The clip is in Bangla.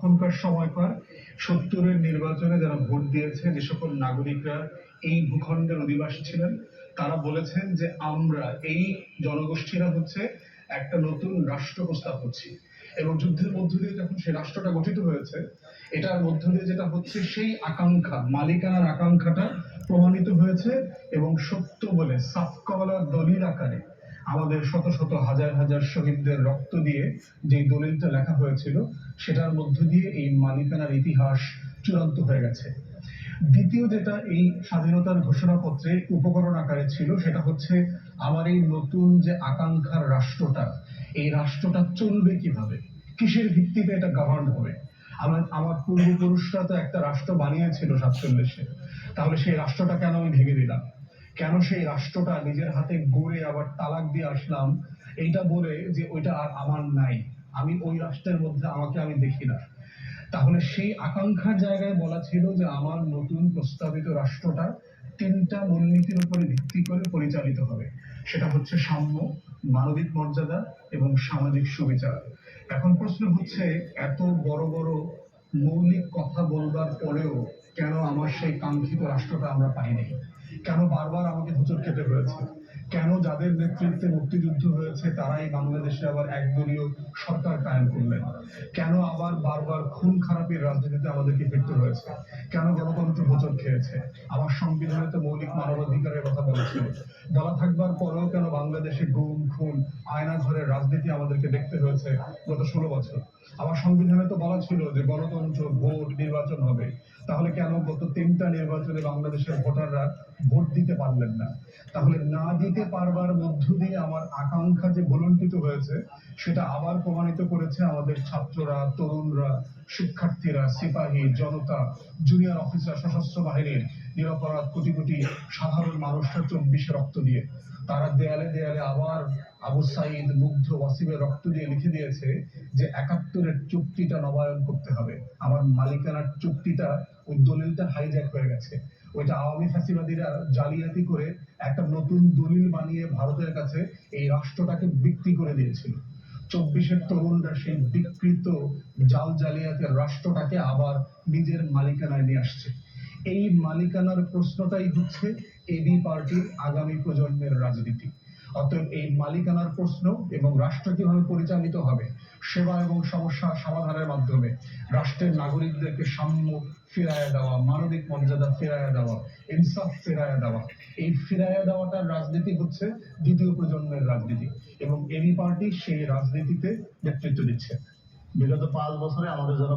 তখনকার সময়কার ৭০-এর নির্বাচনে যারা ভোট দিয়েছে, যে সকল নাগরিকরা এই ভূখণ্ডের অধিবাসী ছিলেন, তারা বলেছেন যে আমরা এই জনগোষ্ঠীরা হচ্ছে একটা নতুন রাষ্ট্র প্রস্তাব করছি। এবং যুদ্ধের মধ্য দিয়ে যখন সেই রাষ্ট্রটা গঠিত হয়েছে, এটার মধ্য দিয়ে যেটা হচ্ছে সেই আকাঙ্ক্ষা, মালিকানার আকাঙ্ক্ষাটা প্রমাণিত হয়েছে। এবং সত্য বলে সাফকাওয়ালা দলিল আকারে আমাদের শত শত হাজার হাজার শহীদদের রক্ত দিয়ে যে দলিলটা লেখা হয়েছিল, সেটার মধ্য দিয়ে এই মালিকানার ইতিহাস চূড়ান্ত হয়ে গেছে। দ্বিতীয় যেটা এই স্বাধীনতার ঘোষণাপত্রে উপকরণ আকারে ছিল, সেটা হচ্ছে আমার এই নতুন যে আকাঙ্ক্ষার রাষ্ট্রটা, এই রাষ্ট্রটা চলবে কিভাবে, কিসের ভিত্তিতে এটা গভর্ন হবে। আমার পূর্বপুরুষরা তো একটা রাষ্ট্র বানিয়েছিল 47-এ, তাহলে সেই রাষ্ট্রটা কেন আমি ভেঙে দিলাম? কেন সেই রাষ্ট্রটা নিজের হাতে গড়ে আবার তালাক দিয়ে আসলাম, এইটা বলে যে ওইটা আর আমার নাই, আমি ওই রাষ্ট্রের মধ্যে আমাকে আমি দেখি না। তাহলে সেই আকাঙ্ক্ষার জায়গায় বলা ছিল যে আমার নতুন প্রস্তাবিত রাষ্ট্রটা 3টা মূলনীতির উপরে ভিত্তি করে পরিচালিত হবে। সেটা হচ্ছে সাম্য, মানবিক মর্যাদা এবং সামাজিক সুবিচার। এখন প্রশ্ন হচ্ছে, এত বড় বড় মৌলিক কথা বলবার পরেও কেন আমার সেই কাঙ্ক্ষিত রাষ্ট্রটা আমরা পাইনি? কেন বারবার আমাকে হোঁচট খেতে হয়েছে? কেন যাদের নেতৃত্বে মুক্তিযুদ্ধ হয়েছে তারাই বাংলাদেশে আবার একদলীয় সরকার কায়েম করলেন? কেন আবার বারবার খুন খারাপের রাজনীতিতে আমাদেরকে ফিরতে হয়েছে? কেন গণতন্ত্র হোঁচট খেয়েছে? আমার সংবিধানে তো মৌলিক মানবাধিকারের কথা বলেছিল। বলা থাকবার পরেও কেন বাংলাদেশে গুম, খুন, আয়নাঘরের রাজনীতি আমাদেরকে দেখতে হয়েছে গত 16 বছর? আমার সংবিধানে তো বলা ছিল যে গণতন্ত্র, ভোট, নির্বাচন হবে। তাহলে কেন গত 3টা নির্বাচনে বাংলাদেশের ভোটাররা ভোট দিতে পারলেন না? তাহলে না দিতে পারবার মধ্য দিয়ে আমার আকাঙ্ক্ষা যে ভুলণ্ঠিত হয়েছে, সেটা আবার প্রমাণিত করেছে আমাদের ছাত্ররা, তরুণরা, শিক্ষার্থীরা, সিপাহী, জনতা, জুনিয়র অফিসার, সশস্ত্র বাহিনীর নিরপরাধ কোটি কোটি সাধারণ মানুষরা 24-এ রক্ত দিয়ে। তারা দেয়ালে দেয়ালে আবার আবু সাইদ, মুগ্ধ, ওয়াসিমের রক্ত দিয়ে লিখে দিয়েছে যে 71-এর চুক্তিটা নবায়ন করতে হবে। আমার মালিকানার চুক্তিটা, ওই দলিলটা হাইজ্যাক হয়ে গেছে। ওইটা আওয়ামী ফ্যাসিবাদীরা জালিয়াতি করে একটা নতুন দলিল বানিয়ে ভারতের কাছে এই রাষ্ট্রটাকে বিক্রি করে দিয়েছিল। 24-এর তরুণরা সেই বিকৃত জাল জালিয়াতের রাষ্ট্রটাকে আবার নিজের মালিকানায় নিয়ে আসছে। এই মালিকানার প্রশ্নটাই হচ্ছে এবি পার্টির আগামী প্রজন্মের রাজনীতি। অতএব এই মালিকানার প্রশ্ন এবং রাষ্ট্র কিভাবে পরিচালিত হবে, সেবা এবং সমস্যা সমাধানের মাধ্যমে রাষ্ট্রের নাগরিকদেরকে সাম্য ফিরাইয়া দেওয়া, মানবিক মর্যাদা ফিরাইয়া দেওয়া, ইনসাফ ফিরাইয়া দেওয়া, এই ফিরাইয়া দেওয়াটার রাজনীতি হচ্ছে দ্বিতীয় প্রজন্মের রাজনীতি। এবং এবি পার্টি সেই রাজনীতিতে নেতৃত্ব দিচ্ছে। বিগত 5 বছরে আমাদের জন্য